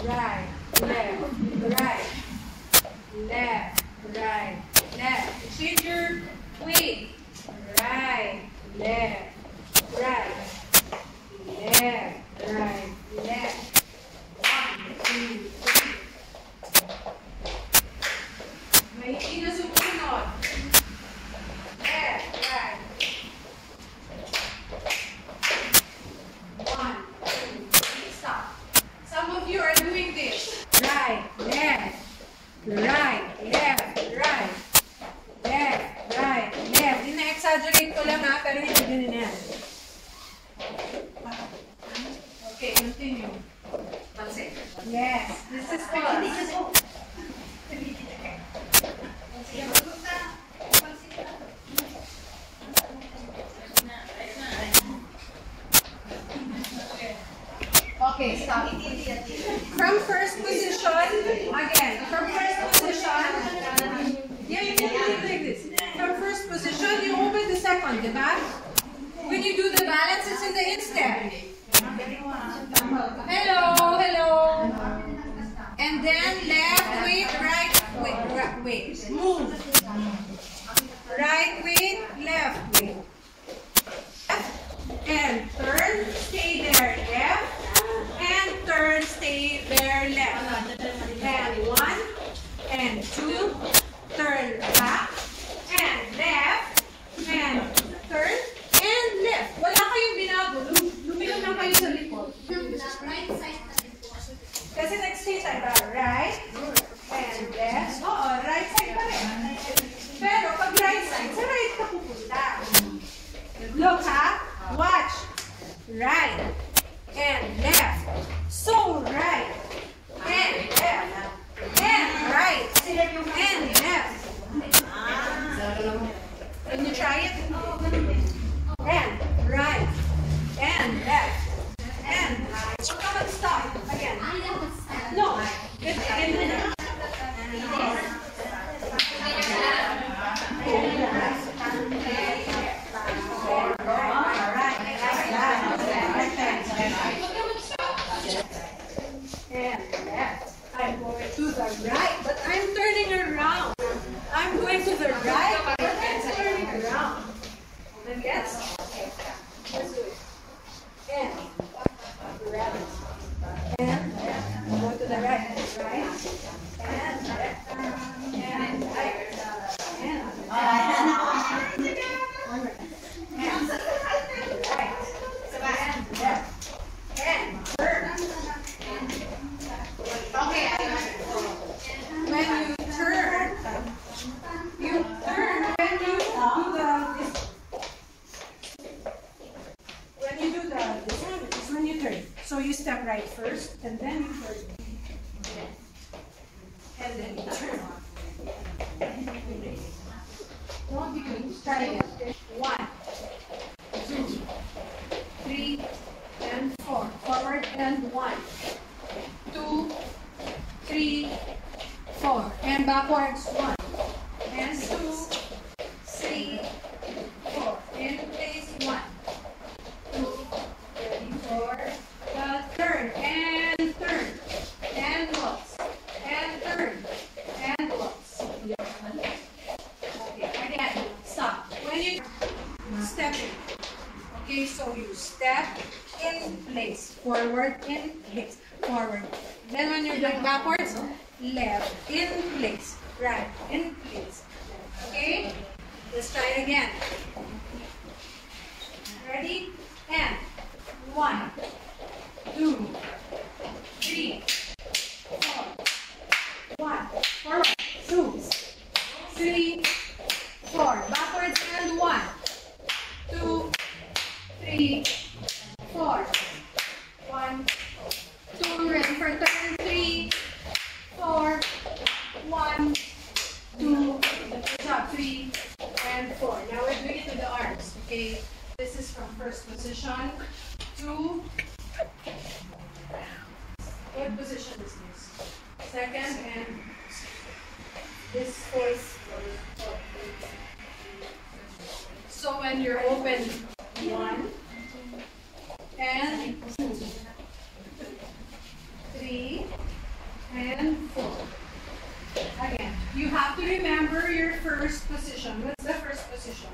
right, left, right, left, right, left. Exchange your weight. Right, left, right, left, right, left. 1, 2, 3. May hindi na sumunod. Left, right. 1, 2, 3. Stop. Some of you are doing this. Right, left, right, left, right, left, right, left. Ina-exaggerate ko lang ha, pero hindi din yan. Okay, continue. Yes, this is fast. Okay, stop. From first position, again, from first position, yeah, you can do it like this. From first position, you open the second, diba? When you do the balance, it's in the instep. Hello, hello. And then left weight, right weight. Move. Right weight, left weight. And turn, stay there, left. And turn, stay there, left. And 1, and 2, turn back, and left, and turn, and left. Wala kayong binago. Lumilong lang kayo sa likod. Kasi next stage ay right, and left. Oo, right side pa rin. Pero pag right side, sa right ka pupunta. Look ha, watch. Right, and left. So right, and left, and right, and left. Can you try it? And right, and left, and right. So come and stop again. No. I'm going to the right, but I'm turning around. I'm going to the right, but I'm turning around. And yes? Let's do it. And left. And left. Go to the right. Right. And left. And right. And left. And turn. Okay. When you turn when you do this is when you turn. So you step right first, and then you turn. And then you turn. Don't be confused. Try it. 1, 2, 3, and 4. Forward and 1, 2, 3, 4. And backwards 1, and 2, 3, 4. In place 1, 2, 3, 4. Turn and turn and walks and turn and walks. Okay, again, stop. When you step in, okay, so you step in place, forward in place, forward. Then when you're going backwards, left in place, right in place. Okay, let's try it again. Ready? And 1, 2, 3, 4. 1, forward, 2, 3, 4. Backwards and 1, 2, 3, 4. 1, 2. Ready for turn. 3, 4. 1, 2. Stop. 3 and 4. Now we're doing it with the arms. Okay. This is from first position to what position is this? Second, and this fourth. So when you're open, 1 and 2, 3, and 4. Again, you have to remember your first position. What's the first position?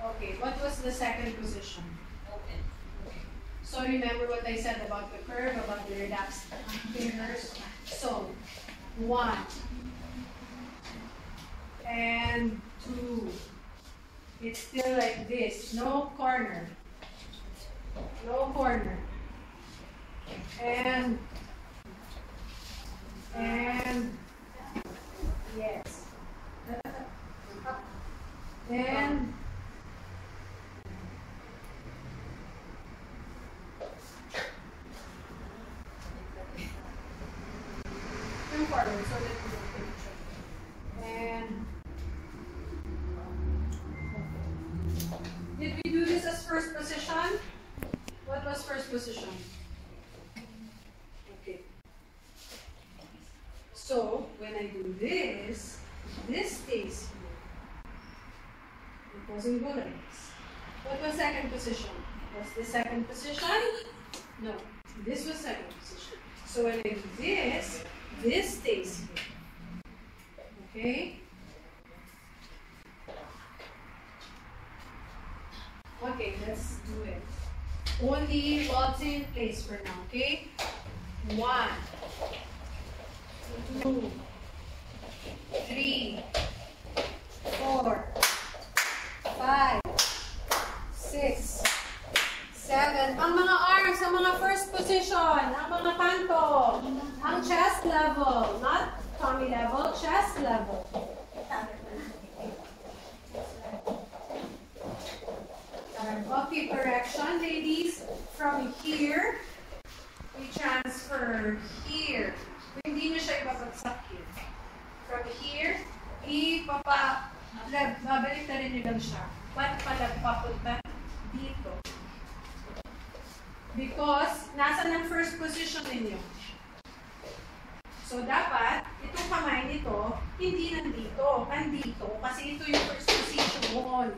Okay, what was the second position? Open. Okay. So remember what I said about the curve, about the relapsed fingers. So 1 and 2. It's still like this. No corner. No corner. And yes. And two corners so that you don't picture. And did we do this as first position? What was first position? Okay. So when I do this, this stays here. It doesn't go like this. What was second position? Was this second position? No. This was second position. So when I do this, this stays here. Okay? Okay, let's do it. Only walls in place for now, okay? 1, 2, 3, 4, 5, 6, 7. Ang mga arms, ang mga first position, ang mga kanto, ang chest level, not tummy level, chest level. Okay, correction, ladies. From here, we transfer here. Hindi nyo siya ibabagsak here. From here, babalik na rin nyo lang siya. Ba't pala papunta dito? Because, nasa ng first position ninyo. So, dapat, itong kamay nito, hindi nandito. Nandito. Kasi ito yung first position.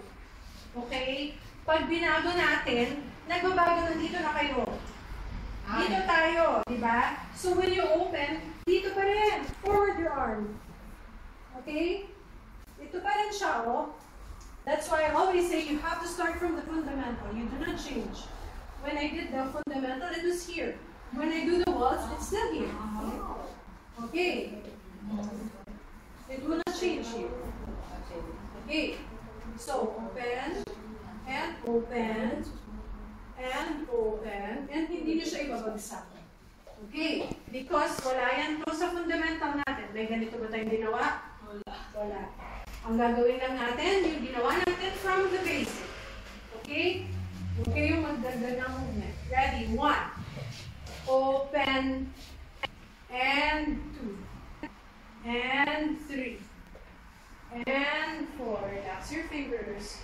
Okay? Pag binago natin, nagbabago na dito na kayo. Dito tayo, di ba? So when you open, dito pa rin. Forward your arm. Okay? Ito pa rin siya, oh. That's why I always say you have to start from the fundamental. You do not change. When I did the fundamental, it was here. When I do the walls, it's still here. Okay? It will not change here. Okay? So, open. And open, and open, and hindi nyo siya ibabagsak. Okay? Because wala yan po sa fundamental natin. May ganito ba tayong ginawa? Wala. Ang gagawin lang natin, yung ginawa natin from the basic. Okay? Okay yung magdagdag ng movement. Ready? 1. Open, and 2. And 3. And 4. Relax your fingers.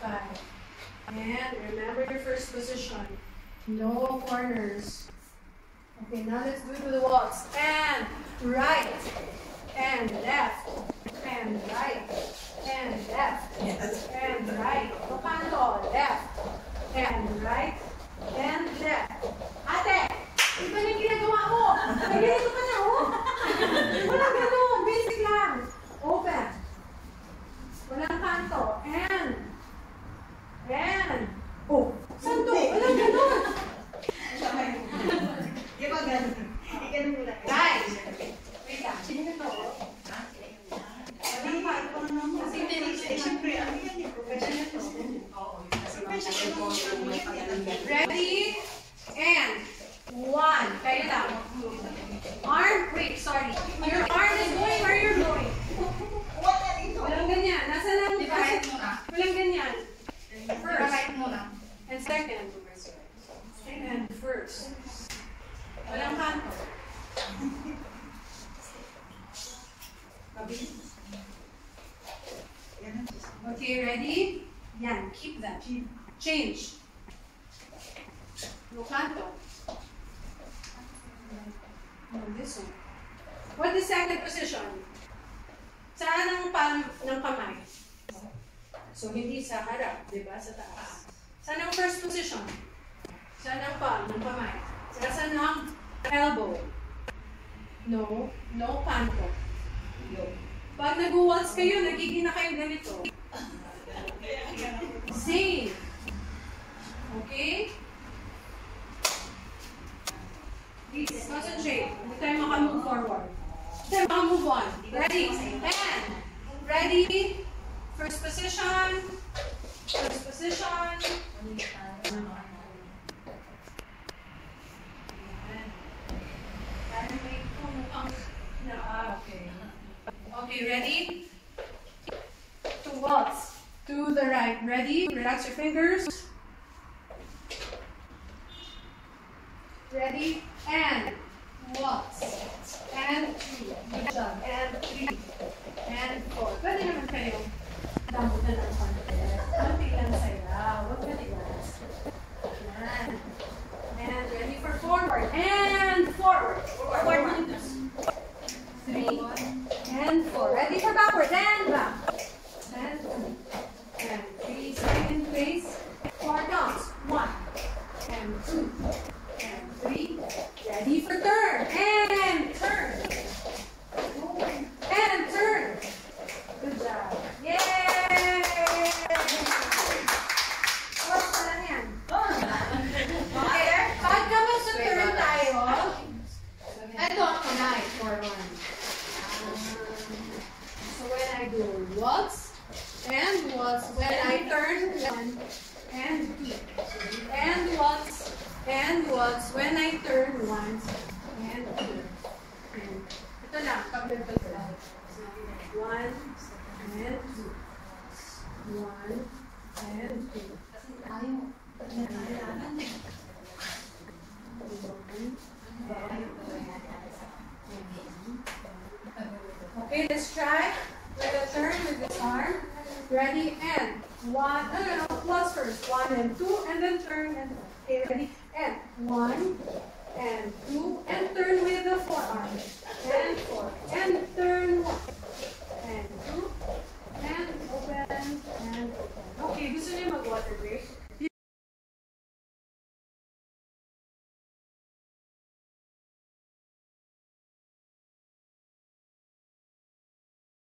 5. And remember your first position. No corners. Okay, now let's do it with the walks. And right. And left. And right. And left. And right. Pakanto. Left. And right. And left. Ate! Iba na yung ginagawa mo! Ganito ka na, oh! Walang ganun. Basic lang. Open. Walang kanto. And oh, saan to? Walang ganun! Di ba ganun? Ganun mo lang. Guys! Wait lang. Sino na to? Walang kanto naman. Kasi siyempre, ano yan yung professional to? Ready? And 1. Kayo lang. Arm, wait, sorry. Your arm is going where you're going. Walang ganyan. Nasa lang? Walang ganyan. First. And second. And first. Walang kanto. Okay, ready? Yan, keep that. Change. No kanto. No, this one. What is second position? Saan ang palm ng kamay? So, hindi sa harap, di ba? Sa taas. Saan ang first position? Saan ang palm ng kamay? Saan ang elbow. No, no canto. Pag nag-waltz kayo, nagiging na kayo ganito. Same. Okay? Please, concentrate. Hindi tayo maka-move forward. Hindi tayo maka-move on. Ready? And, ready? First position. First position. Okay, ready? To waltz. To the right. Ready? Relax your fingers. Ready? And waltz. And 2. Good job. And 3. And 4. Pwede naman kayo. Damot na lang konti. Konti lang sayaw. Huwag ka relax. Yan. And ready for forward. And forward. Forward. 3. And 4. Ready for backward. And back. And 2. And 3. Stay in place. 4 counts. 1. And 2. And 3. Ready for turn. And turn. And turn. Good job. Yay! What's pa lang yan? Okay. Pagka mag-turn tayo, ito ang kunay for 1. So when I do waltz, and waltz, when I turn 1, and 2. And waltz, and waltz, when I turn 1, and 2. And ito lang, pag-turn. 1, and 2. 1, and 2. Okay, let's try with a turn with this arm. Ready, and 1, no, plus first. 1 and 2, and then turn and okay, ready, and 1, and 2, and turn with the forearm. And 4, and turn 1, and 2, and open, and open. Okay, gusto niyo mag-water break?